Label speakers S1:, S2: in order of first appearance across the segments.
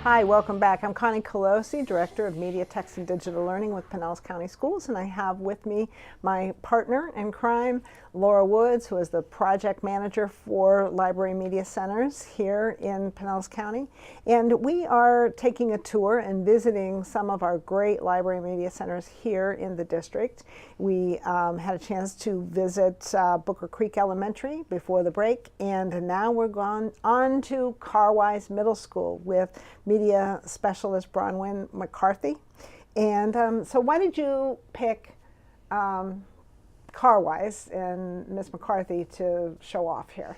S1: Hi, welcome back. I'm Connie Kolosey, Director of Media, Text, and Digital Learning with Pinellas County Schools, and I have with me my partner in crime, Laura Woods, who is the Project Manager for Library Media Centers here in Pinellas County. And we are taking a tour and visiting some of our great Library Media Centers here in the district. We had a chance to visit Booker Creek Elementary before the break, and now we're gone on to Carwise Middle School with Media Specialist Bronwyn McCarthy. And so why did you pick Carwise and Ms. McCarthy to show off here?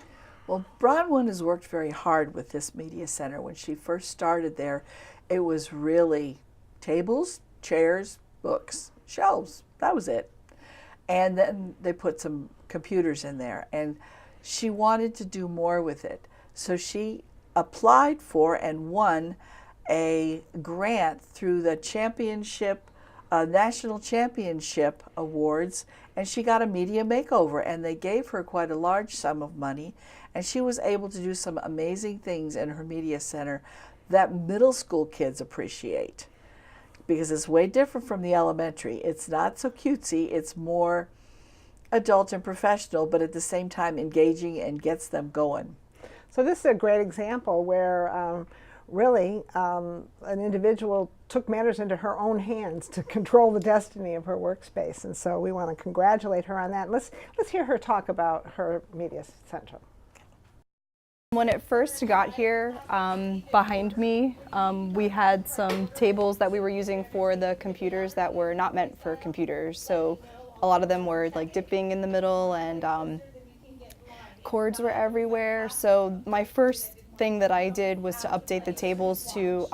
S2: Well, Bronwyn has worked very hard with this media center. When she first started there, it was really tables, chairs, books, shelves. That was it. And then they put some computers in there, and she wanted to do more with it. So she applied for and won a grant through the National Championship Awards, and she got a media makeover, and they gave her quite a large sum of money, and she was able to do some amazing things in her media center that middle school kids appreciate, because it's way different from the elementary. It's not so cutesy, it's more adult and professional, but at the same time engaging and gets them going.
S1: So this is a great example where really an individual took matters into her own hands to control the destiny of her workspace, and so we want to congratulate her on that. Let's hear her talk about her media center.
S3: When it first got here, behind me, we had some tables that we were using for the computers that were not meant for computers. So a lot of them were like dipping in the middle, and cords were everywhere. So my first thing that I did was to update the tables to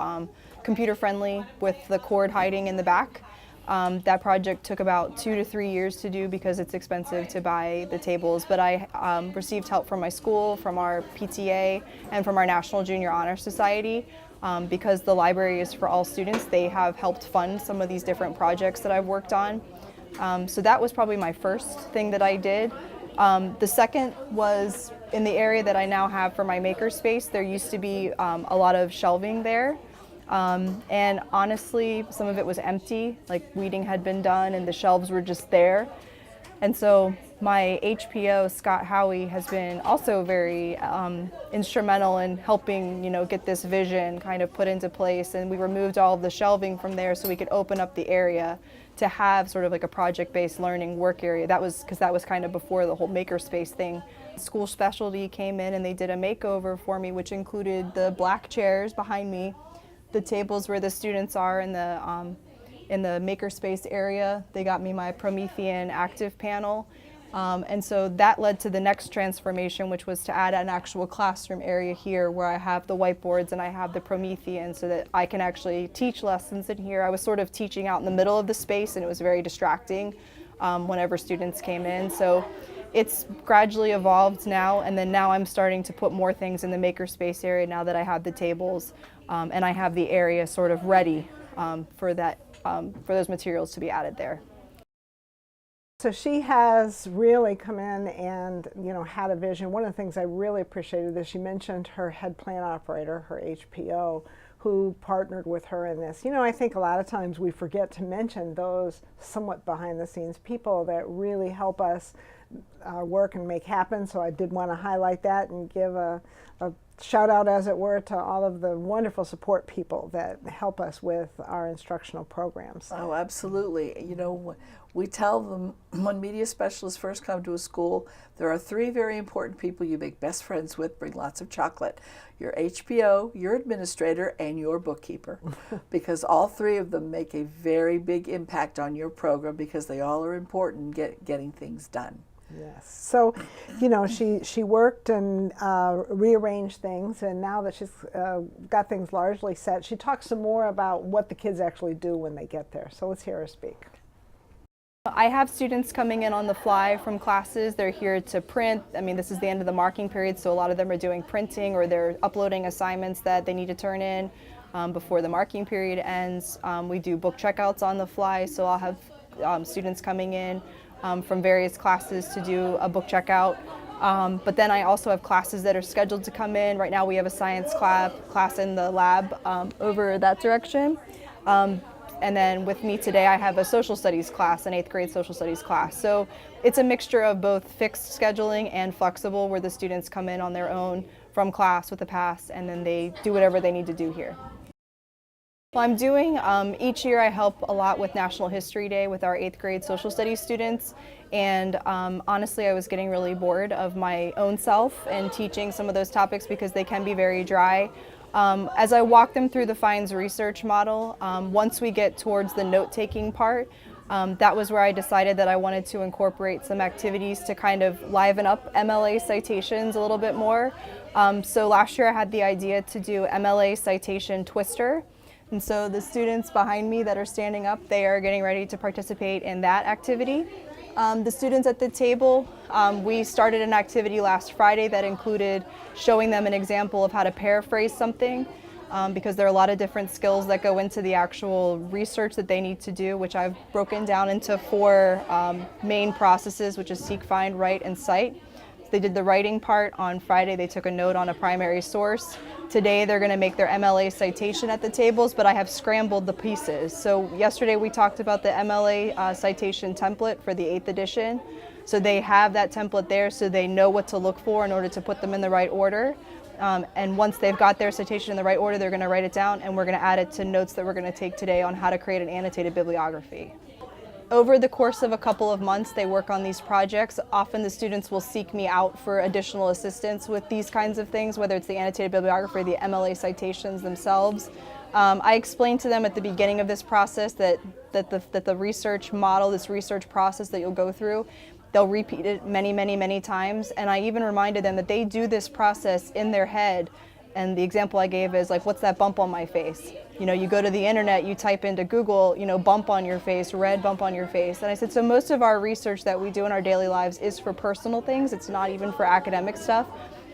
S3: computer friendly with the cord hiding in the back. That project took about 2 to 3 years to do because it's expensive to buy the tables, but I received help from my school, from our PTA, and from our National Junior Honor Society. Because the library is for all students, they have helped fund some of these different projects that I've worked on. So that was probably my first thing that I did. The second was in the area that I now have for my makerspace. There used to be a lot of shelving there. And honestly, some of it was empty, like weeding had been done and the shelves were just there. And so my HPO, Scott Howie, has been also very instrumental in helping, get this vision kind of put into place. And we removed all of the shelving from there so we could open up the area to have sort of like a project-based learning work area. That was kind of before the whole makerspace thing. School specialty came in and they did a makeover for me, which included the black chairs behind me, the tables where the students are in the makerspace area. They got me my Promethean active panel. And so that led to the next transformation, which was to add an actual classroom area here where I have the whiteboards and I have the Promethean so that I can actually teach lessons in here. I was sort of teaching out in the middle of the space and it was very distracting whenever students came in. So it's gradually evolved now, and then now I'm starting to put more things in the makerspace area now that I have the tables and I have the area sort of ready for those materials to be added there.
S1: So she has really come in and, had a vision. One of the things I really appreciated is she mentioned her head plan operator, her HPO, who partnered with her in this. I think a lot of times we forget to mention those somewhat behind the scenes people that really help us work and make happen. So I did want to highlight that and give a shout out, as it were, to all of the wonderful support people that help us with our instructional programs.
S2: Oh, absolutely. We tell them when media specialists first come to a school, there are 3 very important people you make best friends with, bring lots of chocolate. Your HPO, your administrator, and your bookkeeper. Because all 3 of them make a very big impact on your program because they all are important in getting things done.
S1: Yes. So, she worked and rearranged things, and now that she's got things largely set, she talks some more about what the kids actually do when they get there. So let's hear her speak.
S3: I have students coming in on the fly from classes. They're here to print. This is the end of the marking period, so a lot of them are doing printing or they're uploading assignments that they need to turn in before the marking period ends. We do book checkouts on the fly, so I'll have students coming in from various classes to do a book checkout. But then I also have classes that are scheduled to come in. Right now we have a science class in the lab over that direction. And then with me today I have a social studies class, an 8th grade social studies class. So it's a mixture of both fixed scheduling and flexible, where the students come in on their own from class with a pass and then they do whatever they need to do here. Well, I'm doing, each year I help a lot with National History Day with our 8th grade social studies students, and honestly I was getting really bored of my own self and teaching some of those topics because they can be very dry. As I walk them through the Fines research model, once we get towards the note-taking part, that was where I decided that I wanted to incorporate some activities to kind of liven up MLA citations a little bit more. So last year I had the idea to do Mla Citation Twister. And so the students behind me that are standing up, they are getting ready to participate in that activity. The students at the table, we started an activity last Friday that included showing them an example of how to paraphrase something, because there are a lot of different skills that go into the actual research that they need to do, which I've broken down into 4 main processes, which is seek, find, write, and cite. They did the writing part on Friday. They took a note on a primary source. Today they're going to make their MLA citation at the tables, but I have scrambled the pieces. So yesterday we talked about the MLA citation template for the 8th edition. So they have that template there so they know what to look for in order to put them in the right order. And once they've got their citation in the right order, they're going to write it down, and we're going to add it to notes that we're going to take today on how to create an annotated bibliography. Over the course of a couple of months, they work on these projects. Often the students will seek me out for additional assistance with these kinds of things, whether it's the annotated bibliography or the MLA citations themselves. I explained to them at the beginning of this process that the research model, this research process that you'll go through, they'll repeat it many, many, many times. And I even reminded them that they do this process in their head. And the example I gave is like, what's that bump on my face? You know, you go to the internet, you type into Google, you know, bump on your face, red bump on your face. And I said, so most of our research that we do in our daily lives is for personal things. It's not even for academic stuff,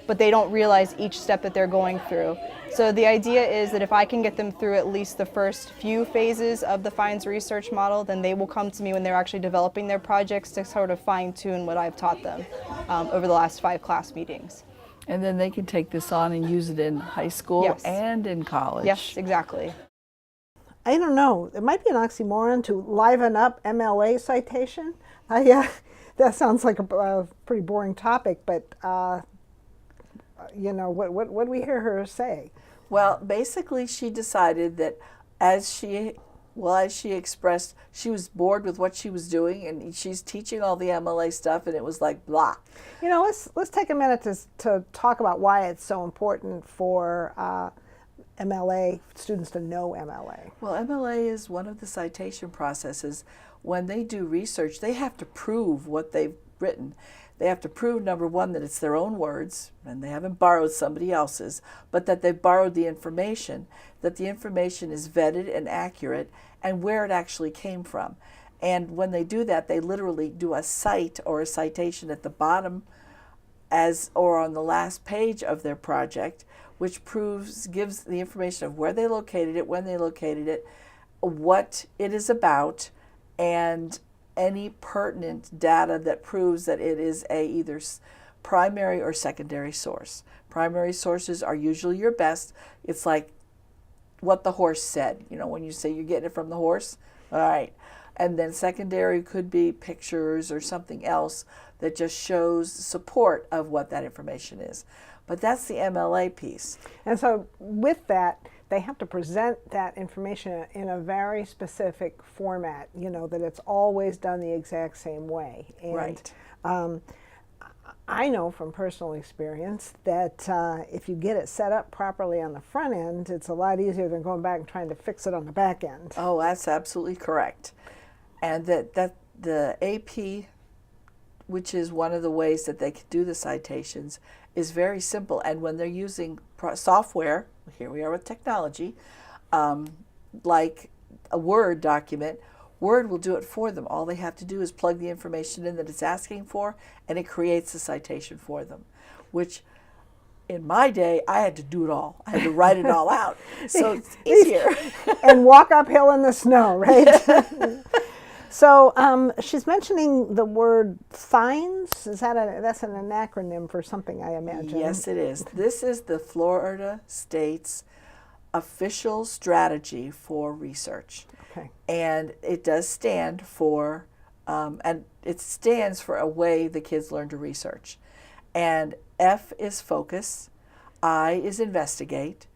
S3: but they don't realize each step that they're going through. So the idea is that if I can get them through at least the first few phases of the Fines research model, then they will come to me when they're actually developing their projects to sort of fine tune what I've taught them over the last 5 class meetings.
S2: And then they can take this on and use it in high school
S3: Yes.
S2: and in college.
S3: Yes, exactly.
S1: I don't know. It might be an oxymoron to liven up MLA citation. That sounds like a pretty boring topic, but you know, what do we hear her say?
S2: Well, basically she decided that as she expressed, she was bored with what she was doing, and she's teaching all the MLA stuff, and it was like blah.
S1: You know, let's take a minute to talk about why it's so important for MLA students to know MLA.
S2: Well, MLA is one of the citation processes. When they do research, they have to prove what they've written. They have to prove, number one, that it's their own words, and they haven't borrowed somebody else's, but that they've borrowed the information, that the information is vetted and accurate, and where it actually came from. And when they do that, they literally do a cite or a citation at the bottom or on the last page of their project, which gives the information of where they located it, when they located it, what it is about, and any pertinent data that proves that it is either primary or secondary source. Primary sources are usually your best. It's like what the horse said. You know, when you say you're getting it from the horse, all right. And then secondary could be pictures or something else that just shows support of what that information is. But that's the MLA piece.
S1: And so with that, they have to present that information in a very specific format, you know, that it's always done the exact same way. And,
S2: right.
S1: I know from personal experience that if you get it set up properly on the front end, it's a lot easier than going back and trying to fix it on the back end.
S2: Oh, that's absolutely correct. And that the AP, which is one of the ways that they can do the citations, is very simple. And when they're using software, here we are with technology, like a Word document, Word will do it for them. All they have to do is plug the information in that it's asking for, and it creates a citation for them, which in my day, I had to do it all. I had to write it all out. So it's easier.
S1: And walk uphill in the snow, right? So she's mentioning the word fines. Is that that's an acronym for something, I imagine?
S2: Yes, it is. This is the Florida State's official strategy for research.
S1: Okay.
S2: And it does stand for, and it stands for a way the kids learn to research. And F is focus, I is investigate,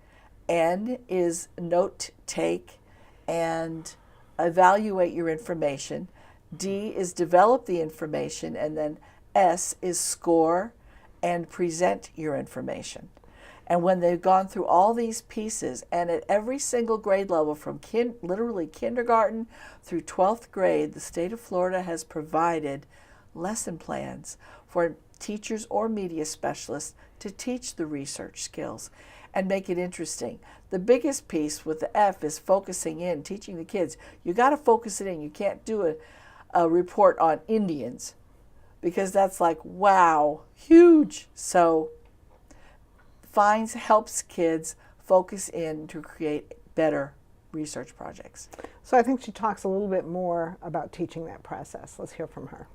S2: N is note take and evaluate your information, D is develop the information, and then S is score and present your information. And when they've gone through all these pieces, and at every single grade level from literally kindergarten through 12th grade, the state of Florida has provided lesson plans for teachers or media specialists to teach the research skills and make it interesting. The biggest piece with the F is focusing in, teaching the kids. You got to focus it in. You can't do a report on Indians because that's like, wow, huge. So Fines helps kids focus in to create better research projects.
S1: So I think she talks a little bit more about teaching that process. Let's hear from her.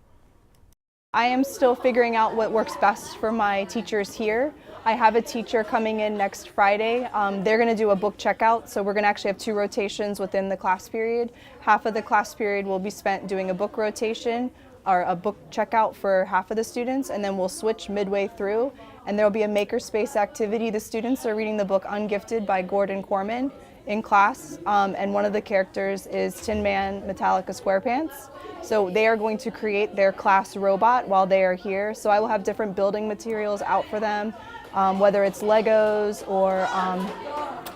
S3: I am still figuring out what works best for my teachers here. I have a teacher coming in next Friday. They're going to do a book checkout, so we're going to actually have 2 rotations within the class period. Half of the class period will be spent doing a book rotation or a book checkout for half of the students, and then we'll switch midway through, and there will be a makerspace activity. The students are reading the book Ungifted by Gordon Corman in class, and one of the characters is Tin Man Metallica SquarePants. So they are going to create their class robot while they are here. So I will have different building materials out for them, whether it's Legos or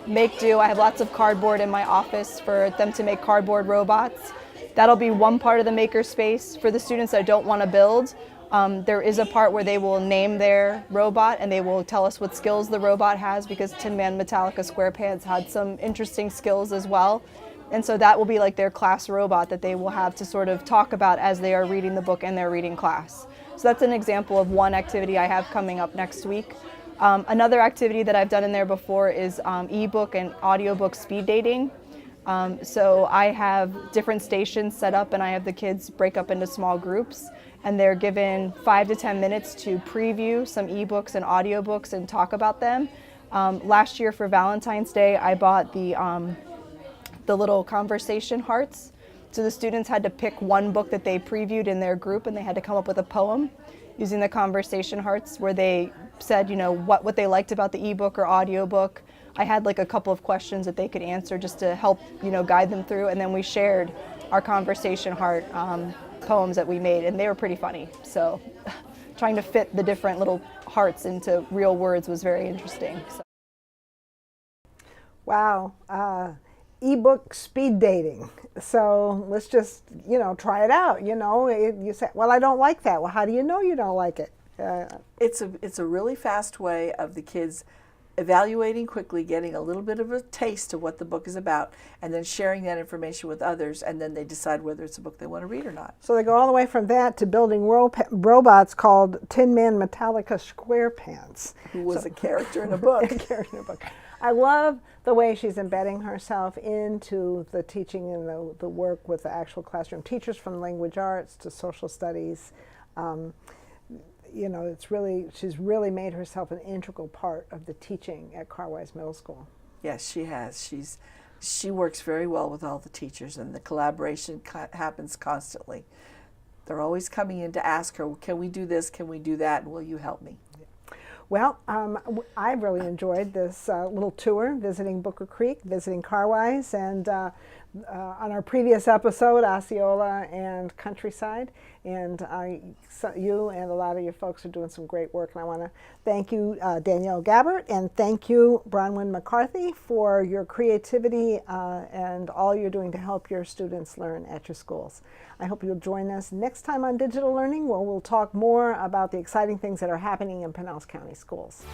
S3: make do. I have lots of cardboard in my office for them to make cardboard robots. That'll be one part of the makerspace. For the students that don't want to build, there is a part where they will name their robot and they will tell us what skills the robot has, because Tin Man Metallica SquarePants had some interesting skills as well. And so that will be like their class robot that they will have to sort of talk about as they are reading the book and they're reading class. So that's an example of one activity I have coming up next week. Another activity that I've done in there before is ebook and audiobook speed dating. So I have different stations set up and I have the kids break up into small groups, and they're given 5 to 10 minutes to preview some ebooks and audiobooks and talk about them. Last year for Valentine's Day, I bought the little conversation hearts. So the students had to pick one book that they previewed in their group, and they had to come up with a poem using the conversation hearts where they said, you know, what they liked about the ebook or audiobook. I had like a couple of questions that they could answer just to help, you know, guide them through, and then we shared our conversation heart poems that we made, and they were pretty funny. So trying to fit the different little hearts into real words was very interesting. So.
S1: Wow. Ebook speed dating. So let's just, you know, try it out. You know, you say, well, I don't like that. Well, how do you know you don't like it?
S2: It's a really fast way of the kids evaluating quickly, getting a little bit of a taste of what the book is about, and then sharing that information with others, and then they decide whether it's a book they want to read or not.
S1: So they go all the way from that to building robots called Tin Man Metallica SquarePants.
S2: Who was a character in a book.
S1: I love the way she's embedding herself into the teaching and the work with the actual classroom. Teachers from language arts to social studies. You know, she's really made herself an integral part of the teaching at Carwise Middle School.
S2: Yes, she has. She works very well with all the teachers, and the collaboration happens constantly. They're always coming in to ask her, can we do this, can we do that, and will you help me?
S1: Well, I really enjoyed this little tour, visiting Booker Creek, visiting Carwise, and on our previous episode, Osceola and Countryside. And you and a lot of your folks are doing some great work. And I want to thank you, Danielle Gabbert, and thank you, Bronwyn McCarthy, for your creativity and all you're doing to help your students learn at your schools. I hope you'll join us next time on Digital Learning, where we'll talk more about the exciting things that are happening in Pinellas County Schools.